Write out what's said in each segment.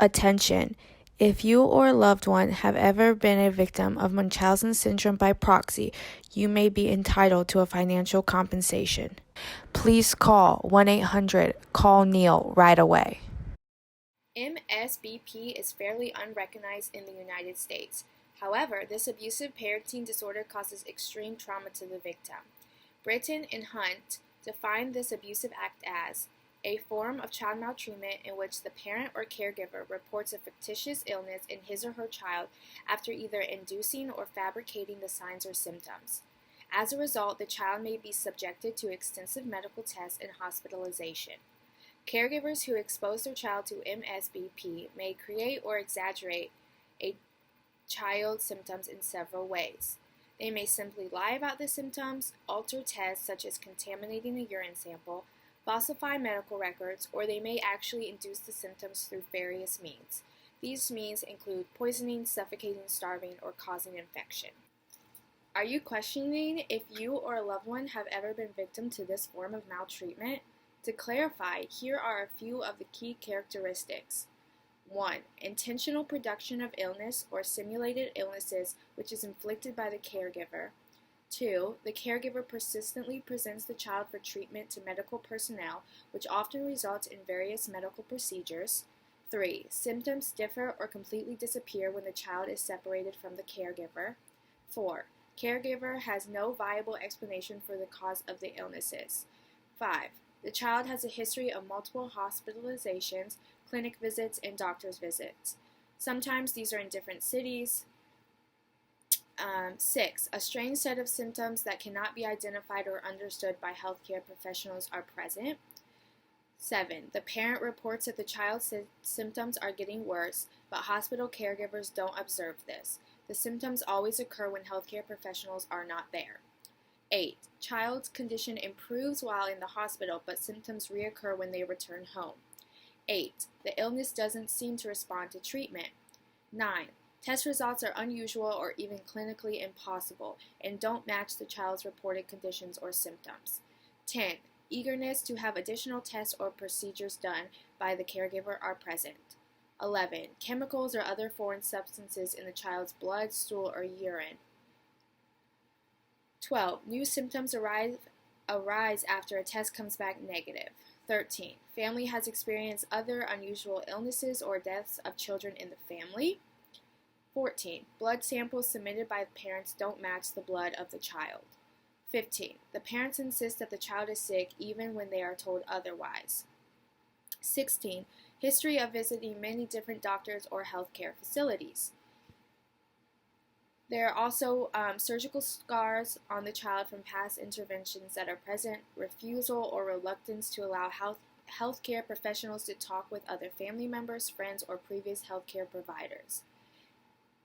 Attention! If you or a loved one have ever been a victim of Munchausen syndrome by proxy, you may be entitled to a financial compensation. Please call 1-800-CALL-NEIL right away. Msbp is fairly unrecognized in the United States. However, this abusive parenting disorder causes extreme trauma to the victim. Britton and Hunt define this abusive act as a form of child maltreatment in which the parent or caregiver reports a fictitious illness in his or her child after either inducing or fabricating the signs or symptoms. As a result, the child may be subjected to extensive medical tests and hospitalization. Caregivers who expose their child to Msbp may create or exaggerate a child's symptoms in several ways. They may simply lie about the symptoms, alter tests such as contaminating a urine sample, falsify medical records, or they may actually induce the symptoms through various means. These means include poisoning, suffocating, starving, or causing infection. Are you questioning if you or a loved one have ever been victim to this form of maltreatment? To clarify, here are a few of the key characteristics. 1. Intentional production of illness or simulated illnesses which is inflicted by the caregiver. 2. The caregiver persistently presents the child for treatment to medical personnel, which often results in various medical procedures. 3. Symptoms differ or completely disappear when the child is separated from the caregiver. 4. Caregiver has no viable explanation for the cause of the illnesses. 5. The child has a history of multiple hospitalizations, clinic visits, and doctor's visits. Sometimes these are in different cities. 6. A strange set of symptoms that cannot be identified or understood by healthcare professionals are present. 7. The parent reports that the child's symptoms are getting worse, but hospital caregivers don't observe this. The symptoms always occur when healthcare professionals are not there. 8. Child's condition improves while in the hospital, but symptoms reoccur when they return home. 8. The illness doesn't seem to respond to treatment. 9. Test results are unusual or even clinically impossible and don't match the child's reported conditions or symptoms. 10. Eagerness to have additional tests or procedures done by the caregiver are present. 11. Chemicals or other foreign substances in the child's blood, stool, or urine. 12. New symptoms arise after a test comes back negative. 13. Family has experienced other unusual illnesses or deaths of children in the family. 14. Blood samples submitted by the parents don't match the blood of the child. 15. The parents insist that the child is sick even when they are told otherwise. 16. History of visiting many different doctors or healthcare facilities. There are also surgical scars on the child from past interventions that are present, refusal or reluctance to allow healthcare professionals to talk with other family members, friends, or previous healthcare providers.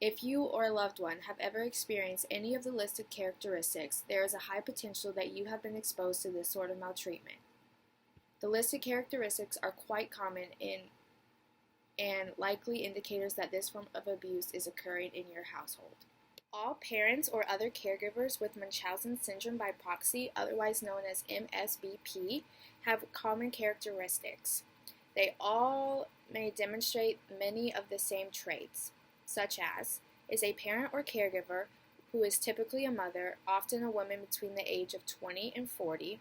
If you or a loved one have ever experienced any of the listed characteristics, there is a high potential that you have been exposed to this sort of maltreatment. The listed characteristics are quite common and likely indicators that this form of abuse is occurring in your household. All parents or other caregivers with Munchausen syndrome by proxy, otherwise known as Msbp, have common characteristics. They all may demonstrate many of the same traits, such as is a parent or caregiver who is typically a mother, often a woman between the age of 20 and 40.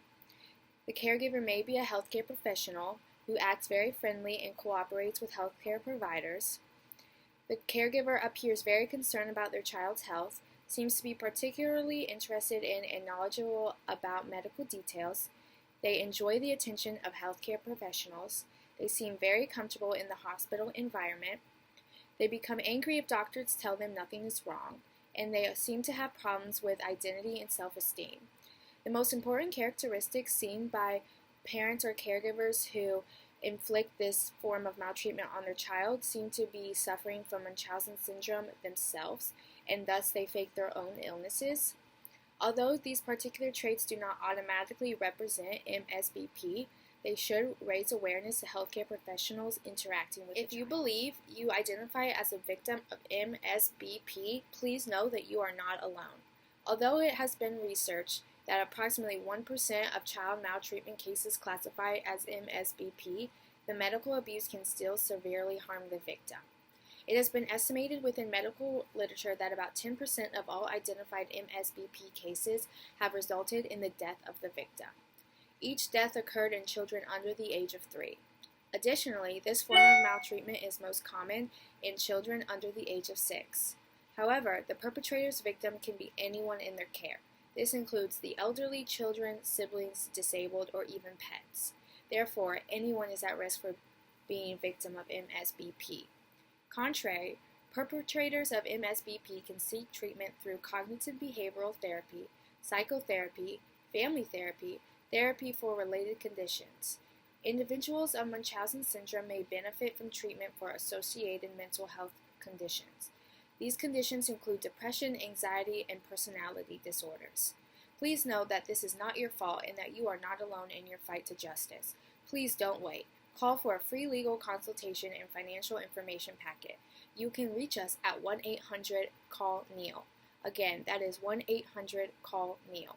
The caregiver may be a healthcare professional who acts very friendly and cooperates with healthcare providers. The caregiver appears very concerned about their child's health, seems to be particularly interested in and knowledgeable about medical details. They enjoy the attention of healthcare professionals. They seem very comfortable in the hospital environment. They become angry if doctors tell them nothing is wrong, and they seem to have problems with identity and self-esteem. The most important characteristics seen by parents or caregivers who inflict this form of maltreatment on their child seem to be suffering from Munchausen syndrome themselves, and thus they fake their own illnesses. Although these particular traits do not automatically represent Msbp, they should raise awareness to healthcare professionals interacting with If you believe you identify as a victim of Msbp, please know that you are not alone. Although it has been researched that approximately 1% of child maltreatment cases classify as Msbp, the medical abuse can still severely harm the victim. It has been estimated within medical literature that about 10% of all identified Msbp cases have resulted in the death of the victim. Each death occurred in children under the age of 3. Additionally, this form of maltreatment is most common in children under the age of 6. However, the perpetrator's victim can be anyone in their care. This includes the elderly, children, siblings, disabled, or even pets. Therefore, anyone is at risk for being a victim of Msbp. Contrary, perpetrators of Msbp can seek treatment through cognitive behavioral therapy, psychotherapy, family therapy, therapy for related conditions. Individuals of Munchausen syndrome may benefit from treatment for associated mental health conditions. These conditions include depression, anxiety, and personality disorders. Please know that this is not your fault and that you are not alone in your fight to justice. Please don't wait. Call for a free legal consultation and financial information packet. You can reach us at 1-800-CALL-NEIL. Again, that is 1-800-CALL-NEIL.